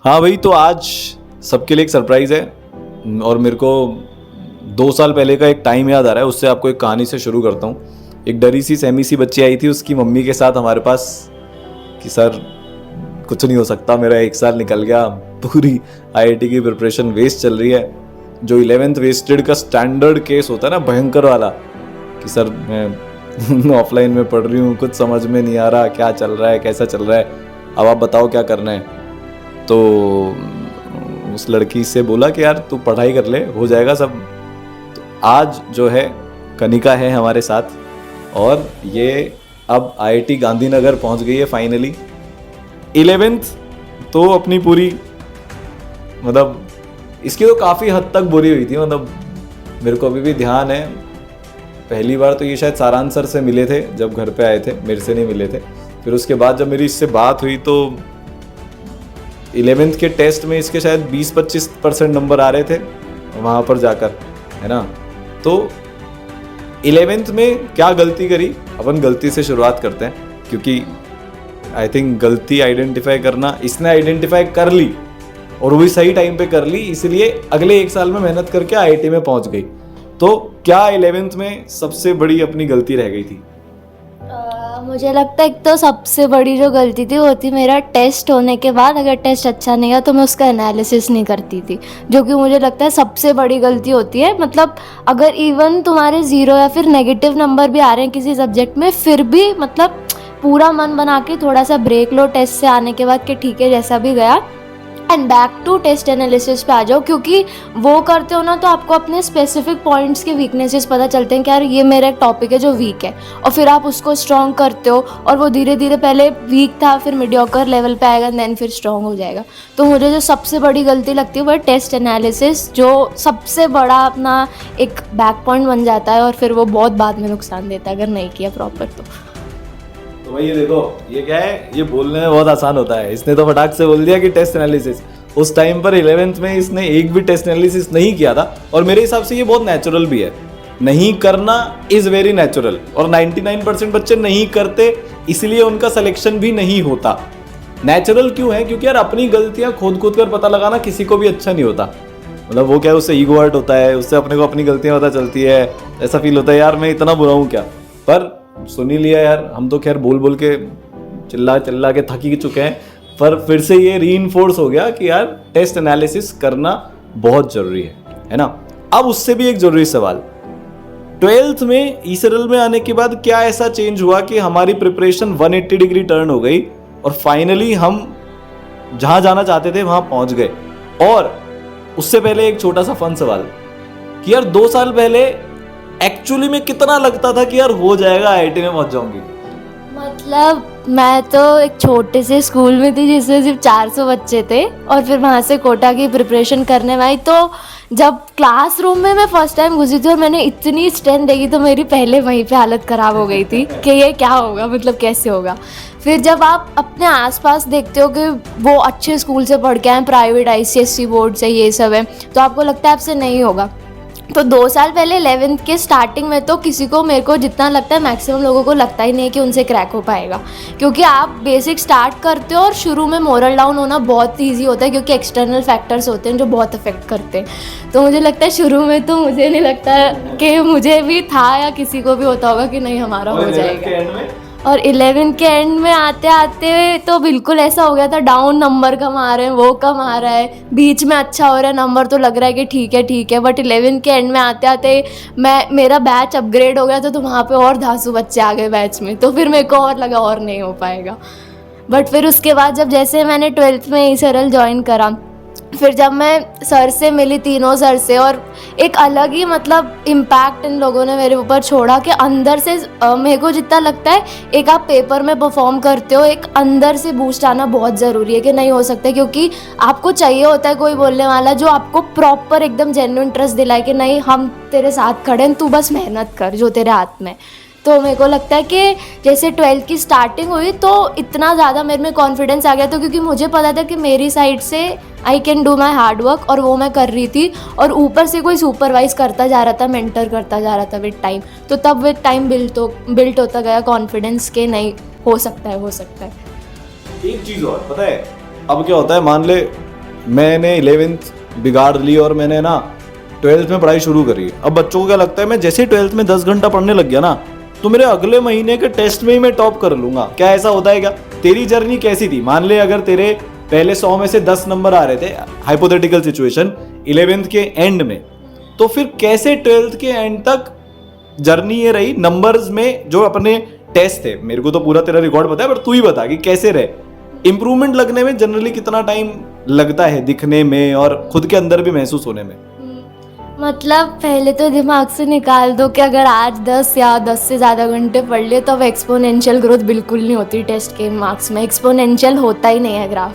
हाँ भाई, तो आज सबके लिए एक सरप्राइज़ है और मेरे को 2 साल पहले का एक टाइम याद आ रहा है। उससे आपको एक कहानी से शुरू करता हूँ। एक डरी सी सहमी सी बच्ची आई थी उसकी मम्मी के साथ हमारे पास कि सर कुछ नहीं हो सकता, मेरा 1 साल निकल गया, पूरी आईआईटी की प्रिपरेशन वेस्ट चल रही है। जो 11th वेस्टेड का स्टैंडर्ड केस होता है ना, भयंकर वाला, कि सर मैं ऑफलाइन में पढ़ रही हूँ, कुछ समझ में नहीं आ रहा क्या चल रहा है, कैसा चल रहा है, अब आप बताओ क्या करना है। तो उस लड़की से बोला कि यार तू पढ़ाई कर ले, हो जाएगा सब। तो आज जो है कनिका है हमारे साथ और ये अब आईआईटी गांधीनगर पहुंच गई है फाइनली। 11th तो अपनी पूरी, मतलब इसकी तो काफ़ी हद तक बुरी हुई थी। मतलब मेरे को अभी भी ध्यान है, पहली बार तो ये शायद सारांश सर से मिले थे जब घर पे आए थे, मेरे से नहीं मिले थे। फिर उसके बाद जब मेरी इससे बात हुई तो 11th के टेस्ट में इसके शायद 20-25% नंबर आ रहे थे वहाँ पर जाकर, है ना। तो 11th में क्या गलती करी, अपन गलती से शुरुआत करते हैं, क्योंकि आई थिंक गलती आइडेंटिफाई करना इसने आइडेंटिफाई कर ली और वो भी सही टाइम पे कर ली, इसलिए अगले 1 साल में मेहनत करके आईआईटी में पहुंच गई। तो क्या 11th में सबसे बड़ी अपनी गलती रह गई थी? मुझे लगता है एक तो सबसे बड़ी जो गलती थी वो थी मेरा टेस्ट होने के बाद अगर टेस्ट अच्छा नहीं गया तो मैं उसका एनालिसिस नहीं करती थी, जो कि मुझे लगता है सबसे बड़ी गलती होती है। मतलब अगर इवन तुम्हारे 0 या फिर नेगेटिव नंबर भी आ रहे हैं किसी सब्जेक्ट में, फिर भी मतलब पूरा मन बना के थोड़ा सा ब्रेक लो टेस्ट से आने के बाद कि ठीक है जैसा भी गया, and back to test analysis पे आ जाओ। क्योंकि वो करते हो ना तो आपको अपने स्पेसिफिक पॉइंट्स के वीकनेसेस पता चलते हैं कि यार ये मेरा एक टॉपिक है जो वीक है, और फिर आप उसको स्ट्रॉन्ग करते हो और वो धीरे धीरे पहले वीक था फिर मीडियोकर लेवल पे आएगा, देन फिर स्ट्रॉन्ग हो जाएगा। तो मुझे जो सबसे बड़ी गलती लगती है वो टेस्ट एनालिसिस, जो सबसे बड़ा अपना एक बैक पॉइंट बन जाता है और फिर वो बहुत बाद में नुकसान देता है अगर नहीं किया प्रॉपर। तो भाई ये देखो, ये क्या है, ये बोलने में बहुत आसान होता है। इसने तो फटाक से बोल दिया कि टेस्ट एनालिसिस। उस टाइम पर 11th में इसने एक भी टेस्ट एनालिसिस नहीं किया था और मेरे हिसाब से ये बहुत नेचुरल भी है। नहीं करना इज वेरी नेचुरल और 99% बच्चे नहीं करते, इसलिए उनका सिलेक्शन भी नहीं होता। नेचुरल क्यों है? क्योंकि यार अपनी गलतियां खोद खोद कर पता लगाना किसी को भी अच्छा नहीं होता। मतलब वो क्या है, उससे ईगो हर्ट होता है, उससे अपने को अपनी गलतियां पता चलती है, ऐसा फील होता है यार मैं इतना बुरा हूँ क्या। पर सुन ही लिया यार, हम तो खैर बोल बोल के चिल्ला चिल्ला के थक ही चुके हैं, पर फिर से ये रीइंफोर्स हो गया कि यार टेस्ट एनालिसिस करना बहुत जरूरी है ना। अब उससे भी एक जरूरी सवाल, 12th में ईसरल में आने के बाद क्या ऐसा चेंज हुआ कि हमारी प्रिपरेशन 180 डिग्री टर्न हो गई और फाइनली हम जहां जाना चाहते थे वहां पहुंच गए? और उससे पहले एक छोटा सा फन सवाल कि यार 2 साल पहले एक्चुअली में कितना लगता था कि यार हो जाएगा, आईआईटी में पहुंच जाऊंगी? मतलब मैं तो एक छोटे से स्कूल में थी जिसमें सिर्फ 400 बच्चे थे और फिर वहाँ से कोटा की प्रिपरेशन करने आई। तो जब क्लासरूम में मैं फर्स्ट टाइम घुसी थी और मैंने इतनी स्ट्रेंथ देखी तो मेरी पहले वहीं पे हालत ख़राब हो गई थी कि ये क्या होगा, मतलब कैसे होगा। फिर जब आप अपने आसपास देखते हो कि वो अच्छे स्कूल से पढ़ के आए, प्राइवेट आईसीएसई बोर्ड से, ये सब है, तो आपको लगता है आपसे नहीं होगा। तो 2 साल पहले 11th के स्टार्टिंग में तो किसी को, मेरे को जितना लगता है मैक्सिमम लोगों को लगता ही नहीं कि उनसे क्रैक हो पाएगा, क्योंकि आप बेसिक स्टार्ट करते हो और शुरू में मोरल डाउन होना बहुत ईजी होता है क्योंकि एक्सटर्नल फैक्टर्स होते हैं जो बहुत अफेक्ट करते हैं। तो मुझे लगता है शुरू में तो मुझे नहीं लगता कि मुझे भी था या किसी को भी होता होगा कि नहीं हमारा हो जाएगा। और 11th के एंड में आते आते तो बिल्कुल ऐसा हो गया था, डाउन नंबर कम आ रहे हैं, वो कम आ रहा है, बीच में अच्छा हो रहा है नंबर तो लग रहा है कि ठीक है, बट 11th के एंड में आते आते मेरा बैच अपग्रेड हो गया था, तो वहाँ पे और धांसू बच्चे आ गए बैच में, तो फिर मेरे को और लगा और नहीं हो पाएगा। बट फिर उसके बाद जब जैसे मैंने 12th में ईसरल ज्वाइन करा, फिर जब मैं सर से मिली, तीनों सर से, और एक अलग ही मतलब इम्पैक्ट इन लोगों ने मेरे ऊपर छोड़ा कि अंदर से मेरे को जितना लगता है एक आप पेपर में परफॉर्म करते हो, एक अंदर से बूस्ट आना बहुत ज़रूरी है कि नहीं हो सकता, क्योंकि आपको चाहिए होता है कोई बोलने वाला जो आपको प्रॉपर एकदम जेन्युइन ट्रस्ट दिलाए कि नहीं हम तेरे साथ खड़े हैं, तू बस मेहनत कर जो तेरे हाथ में। तो मेरे को लगता है कि जैसे 12th की स्टार्टिंग हुई तो इतना ज़्यादा मेरे में कॉन्फिडेंस आ गया था, क्योंकि मुझे पता था कि मेरी साइड से I can do my hard work, और वो मैं कर रही थी, और ऊपर से कोई सुपरवाइज करता जा रहा था, मेंटर करता जा रहा था विद टाइम। तो तब विद टाइम बिल्ट होता गया कॉन्फिडेंस के नहीं हो सकता है। एक चीज़ और पता है, अब क्या होता है, मान ले मैंने 11th बिगाड़ ली और मैंने ना 12th में पढ़ाई शुरू करी। अब बच्चों को क्या लगता है, मैं जैसे ही 12th में 10 घंटा पढ़ने लग गया ना, तो मेरे अगले महीने के टेस्ट में ही मैं टॉप कर लूंगा। क्या ऐसा होता है क्या? तेरी जर्नी कैसी थी? मान ले अगर तेरे पहले 100 में से 10 नंबर आ रहे थे, हाइपोथेटिकल सिचुएशन, 11th के एंड में, तो फिर कैसे 12th के एंड तक जर्नी ये रही नंबर्स में? जो अपने टेस्ट थे, मेरे को तो पूरा तेरा रिकॉर्ड पता है, पर तू ही बता कि कैसे रहे। इंप्रूवमेंट लगने में जनरली कितना टाइम लगता है, दिखने में और खुद के अंदर भी महसूस होने में? मतलब पहले तो दिमाग से निकाल दो कि अगर आज 10 या 10 से ज़्यादा घंटे पढ़ लिए तो अब एक्सपोनेंशियल ग्रोथ बिल्कुल नहीं होती। टेस्ट के मार्क्स में एक्सपोनेंशियल होता ही नहीं है ग्राफ।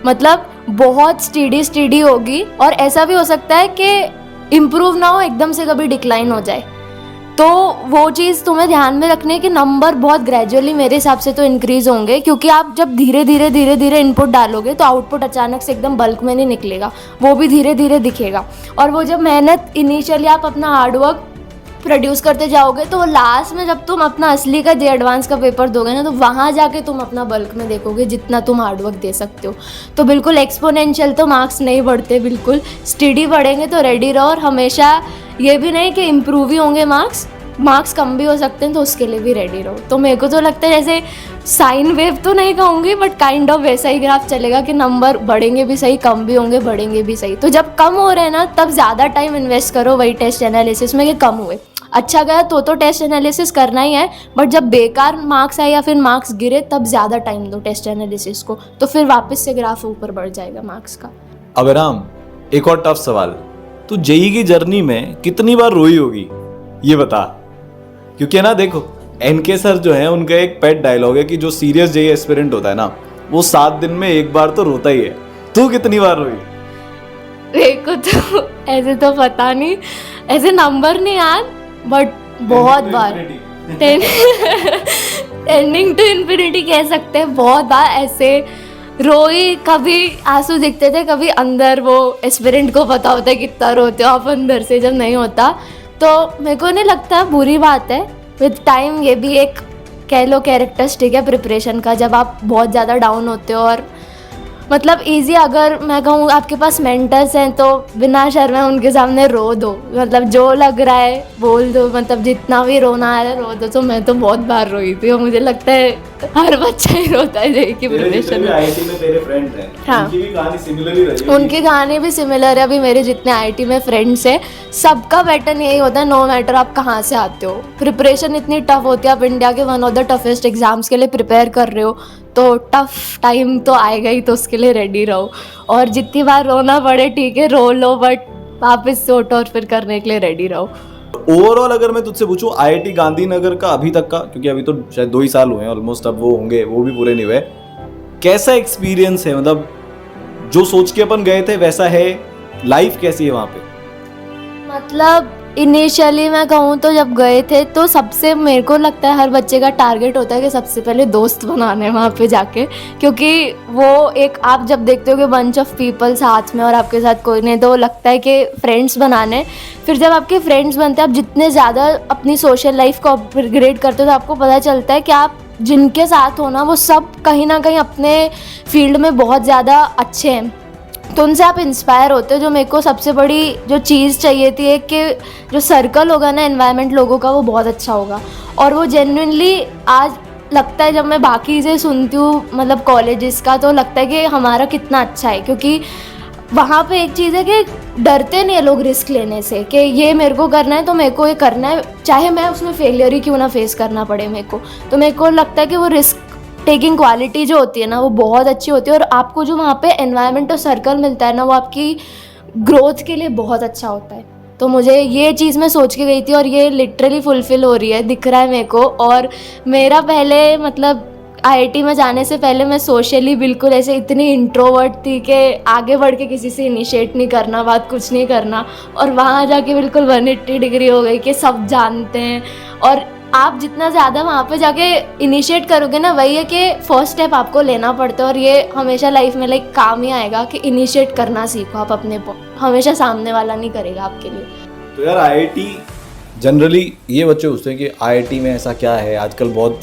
मतलब बहुत स्टीडी होगी और ऐसा भी हो सकता है कि इम्प्रूव ना हो, एकदम से कभी डिक्लाइन हो जाए। तो वो चीज़ तुम्हें ध्यान में रखने के नंबर बहुत ग्रेजुअली मेरे हिसाब से तो इंक्रीज़ होंगे, क्योंकि आप जब धीरे धीरे इनपुट डालोगे तो आउटपुट अचानक से एकदम बल्क में नहीं निकलेगा, वो भी धीरे धीरे दिखेगा। और वो जब मेहनत इनिशियली आप अपना हार्डवर्क प्रोड्यूस करते जाओगे तो लास्ट में जब तुम अपना असली का जे एडवांस का पेपर दोगे ना, तो वहाँ जाके तुम अपना बल्क में देखोगे जितना तुम हार्डवर्क दे सकते हो। तो बिल्कुल एक्सपोनेंशियल तो मार्क्स नहीं बढ़ते, बिल्कुल स्टडी बढ़ेंगे। तो रेडी रहो, और हमेशा ये भी नहीं कि इम्प्रूव ही होंगे मार्क्स कम भी हो सकते हैं, तो उसके लिए भी रेडी रहो। तो मेरे को तो लगता है जैसे साइन वेव तो नहीं कहूँगी, बट काइंड ऑफ वैसा ही ग्राफ चलेगा कि नंबर बढ़ेंगे भी सही, कम भी होंगे, बढ़ेंगे भी सही। तो जब कम हो रहे हैं ना, तब ज़्यादा टाइम इन्वेस्ट करो वही टेस्ट एनालिसिस में कि कम हुए। अच्छा गया तो टेस्ट एनालिसिस करना ही है, बट जब बेकार मार्क्स आए या फिर मार्क्स गिरे तब ज़्यादा टाइम दो टेस्ट एनालिसिस को, तो फिर वापस से ग्राफ ऊपर बढ़ जाएगा मार्क्स का। अबराम, एक और टफ सवाल, तू जेई की जर्नी में कितनी बार रोई होगी ये बता। क्योंकि ना देखो, एनके सर जो है उनका एक पेट डायलॉग है कि जो सीरियस जेई एस्पिरेंट होता है ना, वो 7 दिन में एक बार तो रोता ही है। तू कितनी बार रोई? देखो तो ऐसे तो पता नहीं, ऐसे नंबर नहीं याद, बट बहुत बार टेंडिंग टू इन्फिनिटी कह सकते हैं। बहुत बार ऐसे रोई, कभी आंसू दिखते थे, कभी अंदर वो एस्पिरेंट को पता होता है कितना रोते हो आप अंदर से जब नहीं होता। तो मेरे को नहीं लगता बुरी बात है। विद टाइम ये भी एक कह लो कैरेक्टरिस्टिक है प्रिपरेशन का, जब आप बहुत ज़्यादा डाउन होते हो। और मतलब इजी, अगर मैं कहूँ आपके पास मेंटर्स हैं तो बिना शर्मे उनके सामने रो दो, मतलब जो लग रहा है बोल दो, मतलब जितना भी रोना आ रहा है रो दो। तो मैं तो बहुत बार रोई थी, और मुझे लगता है हर बच्चा ही रोता है जेईई की प्रिपरेशन में। आईआईटी में तेरे फ्रेंड हैं, हाँ, उनकी भी कहानी सिमिलर ही रही। उनकी कहानी भी सिमिलर है। अभी मेरे जितने आईआईटी में फ्रेंड्स हैं, सबका पैटर्न यही होता है, नो मैटर आप कहाँ से आते हो, प्रिपरेशन इतनी टफ होती है। आप इंडिया के one of the toughest exams के लिए प्रिपेयर कर रहे हो, तो टफ टाइम तो आएगा ही, तो उसके लिए रेडी रहो। और जितनी बार रोना पड़े ठीक है, रो लो, बट वापस से उठो और फिर करने के लिए रेडी रहो। ओवरऑल अगर मैं तुझसे पूछूं आईआईटी गांधीनगर का अभी तक का, क्योंकि अभी तो शायद 2 ही साल हुए हैं ऑलमोस्ट, अब वो होंगे, वो भी पूरे नहीं हुए, कैसा एक्सपीरियंस है? मतलब जो सोच के अपन गए थे वैसा है? लाइफ कैसी है वहाँ पे? मतलब इनिशियली मैं कहूँ तो जब गए थे तो सबसे, मेरे को लगता है हर बच्चे का टारगेट होता है कि सबसे पहले दोस्त बनाने वहाँ पे जाके, क्योंकि वो एक आप जब देखते हो कि बंच ऑफ पीपल साथ में और आपके साथ कोई नहीं, तो लगता है कि फ्रेंड्स बनाने। फिर जब आपके फ्रेंड्स बनते हैं, आप जितने ज़्यादा अपनी सोशल लाइफ को अपग्रेड करते हो, तो आपको पता चलता है कि आप जिनके साथ हो ना, वो सब कहीं ना कहीं अपने फील्ड में बहुत ज़्यादा अच्छे हैं, तो उनसे आप इंस्पायर होते हो। जो मेरे को सबसे बड़ी जो चीज़ चाहिए थी एक, कि जो सर्कल होगा ना एनवायरनमेंट लोगों का, वो बहुत अच्छा होगा। और वो जेन्युइनली आज लगता है, जब मैं बाकी से सुनती हूँ मतलब कॉलेजेस का, तो लगता है कि हमारा कितना अच्छा है, क्योंकि वहाँ पे एक चीज़ है कि डरते नहीं है लोग रिस्क लेने से, कि ये मेरे को करना है तो मेरे को ये करना है, चाहे मैं उसमें फेलियर ही क्यों ना फेस करना पड़े मेरे को। तो मेरे को लगता है कि वो रिस्क टेकिंग क्वालिटी जो होती है ना, वो बहुत अच्छी होती है। और आपको जो वहाँ पे एनवायरनमेंट और सर्कल मिलता है ना, वो आपकी ग्रोथ के लिए बहुत अच्छा होता है। तो मुझे ये चीज़ मैं सोच के गई थी, और ये लिटरली फुलफिल हो रही है, दिख रहा है मेरे को। और मेरा पहले मतलब आईआईटी में जाने से पहले मैं सोशली बिल्कुल ऐसे इतनी इंट्रोवर्ट थी कि आगे बढ़ के किसी से इनिशिएट नहीं करना, बात कुछ नहीं करना। और वहाँ जाके बिल्कुल 180 डिग्री हो गई कि सब जानते हैं। और आप जितना ज़्यादा वहाँ पे जाके इनिशिएट करोगे ना, वही है कि फर्स्ट स्टेप आपको लेना पड़ता है। और ये हमेशा लाइफ में लाइक काम ही आएगा कि इनिशिएट करना सीखो आप अपने को, हमेशा सामने वाला नहीं करेगा आपके लिए। तो यार आईआईटी जनरली ये बच्चे पूछते हैं कि आईआईटी में ऐसा क्या है, आजकल बहुत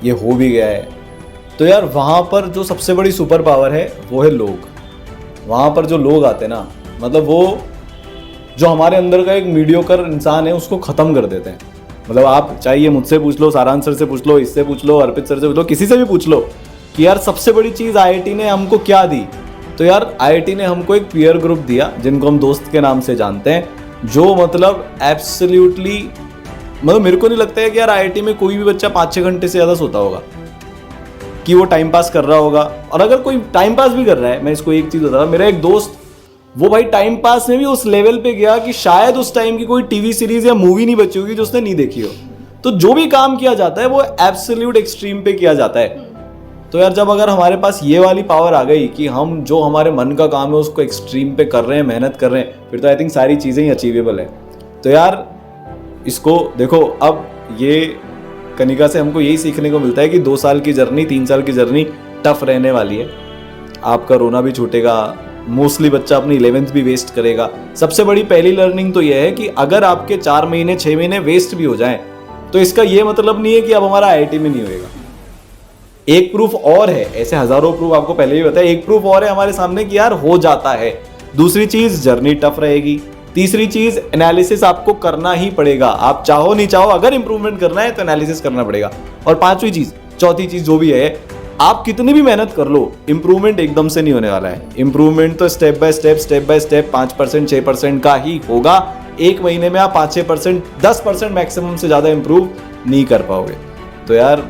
ये हो भी गया है। तो यार वहाँ पर जो सबसे बड़ी सुपर पावर है वो है लोग। वहाँ पर जो लोग आते हैं ना, मतलब वो जो हमारे अंदर का एक मीडियोकर इंसान है उसको ख़त्म कर देते हैं। मतलब आप चाहिए मुझसे पूछ लो, सारांश सर से पूछ लो, इससे पूछ लो, अर्पित सर से पूछ लो, किसी से भी पूछ लो कि यार सबसे बड़ी चीज़ IIT ने हमको क्या दी। तो यार IIT ने हमको एक पीयर ग्रुप दिया जिनको हम दोस्त के नाम से जानते हैं, जो मतलब एब्सोल्युटली, मतलब मेरे को नहीं लगता है कि यार IIT में कोई भी बच्चा 5-6 घंटे से ज़्यादा सोता होगा, कि वो टाइम पास कर रहा होगा। और अगर कोई टाइम पास भी कर रहा है, मैं इसको एक चीज़ बता रहा हूँ, मेरा एक दोस्त वो भाई टाइम पास में भी उस लेवल पे गया कि शायद उस टाइम की कोई टीवी सीरीज या मूवी नहीं बची होगी जो उसने नहीं देखी हो। तो जो भी काम किया जाता है वो एब्सोल्यूट एक्सट्रीम पे किया जाता है। तो यार जब अगर हमारे पास ये वाली पावर आ गई कि हम जो हमारे मन का काम है उसको एक्सट्रीम पे कर रहे हैं, मेहनत कर रहे हैं, फिर तो आई थिंक सारी चीज़ें ही अचीवेबल है। तो यार इसको देखो, अब ये कनिका से हमको यही सीखने को मिलता है कि 2 साल की जर्नी, 3 साल की जर्नी टफ रहने वाली है। आपका रोना भी छूटेगा, मोस्टली बच्चा अपनी 11th भी वेस्ट करेगा। सबसे बड़ी पहली लर्निंग तो यह है कि अगर आपके 4 महीने 6 महीने वेस्ट भी हो जाएं तो इसका ये मतलब नहीं है कि अब हमारा IIT में नहीं होएगा। एक प्रूफ और है, ऐसे हजारों प्रूफ आपको पहले ही बताया, एक प्रूफ और है हमारे सामने कि यार हो जाता है। दूसरी चीज जर्नी टफ रहेगी। तीसरी चीज एनालिसिस आपको करना ही पड़ेगा, आप चाहो नहीं चाहो, अगर इंप्रूवमेंट करना है तो एनालिसिस करना पड़ेगा। और पांचवी चीज, चौथी चीज जो भी है, आप कितनी भी मेहनत कर लो, इंप्रूवमेंट एकदम से नहीं होने वाला है। इंप्रूवमेंट तो स्टेप बाय स्टेप 5% 6% का ही होगा। एक महीने में आप 5-6%, 10% मैक्सिमम से ज्यादा इंप्रूव नहीं कर पाओगे। तो यार,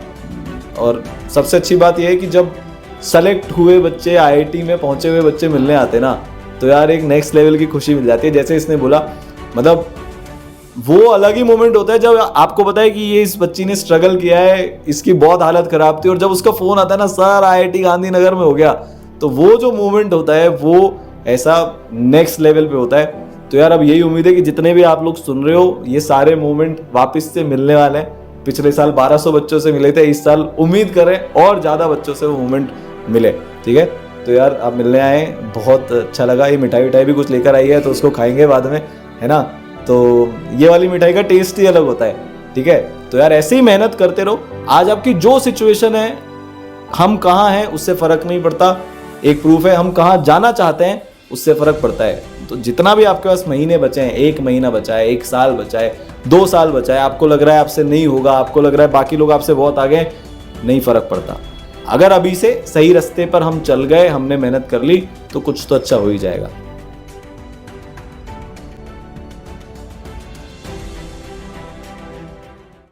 और सबसे अच्छी बात यह है कि जब सेलेक्ट हुए बच्चे, IIT में पहुंचे हुए बच्चे मिलने आते ना, तो यार एक नेक्स्ट लेवल की खुशी मिल जाती है। जैसे इसने बोला, मतलब वो अलग ही मोमेंट होता है जब आपको पता है कि ये इस बच्ची ने स्ट्रगल किया है, इसकी बहुत हालत खराब थी, और जब उसका फोन आता है ना, सर IIT गांधीनगर में हो गया, तो वो जो मोमेंट होता है वो ऐसा नेक्स्ट लेवल पे होता है। तो यार अब यही उम्मीद है कि जितने भी आप लोग सुन रहे हो, ये सारे मोमेंट वापस से मिलने वाले हैं। पिछले साल 1200 बच्चों से मिले थे, इस साल उम्मीद करें और ज़्यादा बच्चों से वो मोमेंट मिले। ठीक है, तो यार आप मिलने आए, बहुत अच्छा लगा। ये मिठाई विठाई भी कुछ लेकर आई है तो उसको खाएंगे बाद में, है ना। तो ये वाली मिठाई का टेस्ट ही अलग होता है। ठीक है, तो यार ऐसे ही मेहनत करते रहो। आज आपकी जो सिचुएशन है, हम कहाँ हैं उससे फर्क नहीं पड़ता। एक प्रूफ है, हम कहाँ जाना चाहते हैं उससे फर्क पड़ता है। तो जितना भी आपके पास महीने बचे हैं, 1 महीना बचा है, 1 साल बचा है, 2 साल बचा है, आपको लग रहा है आपसे नहीं होगा, आपको लग रहा है बाकी लोग आपसे बहुत आगे, नहीं फर्क पड़ता। अगर अभी से सही रास्ते पर हम चल गए, हमने मेहनत कर ली, तो कुछ तो अच्छा हो ही जाएगा।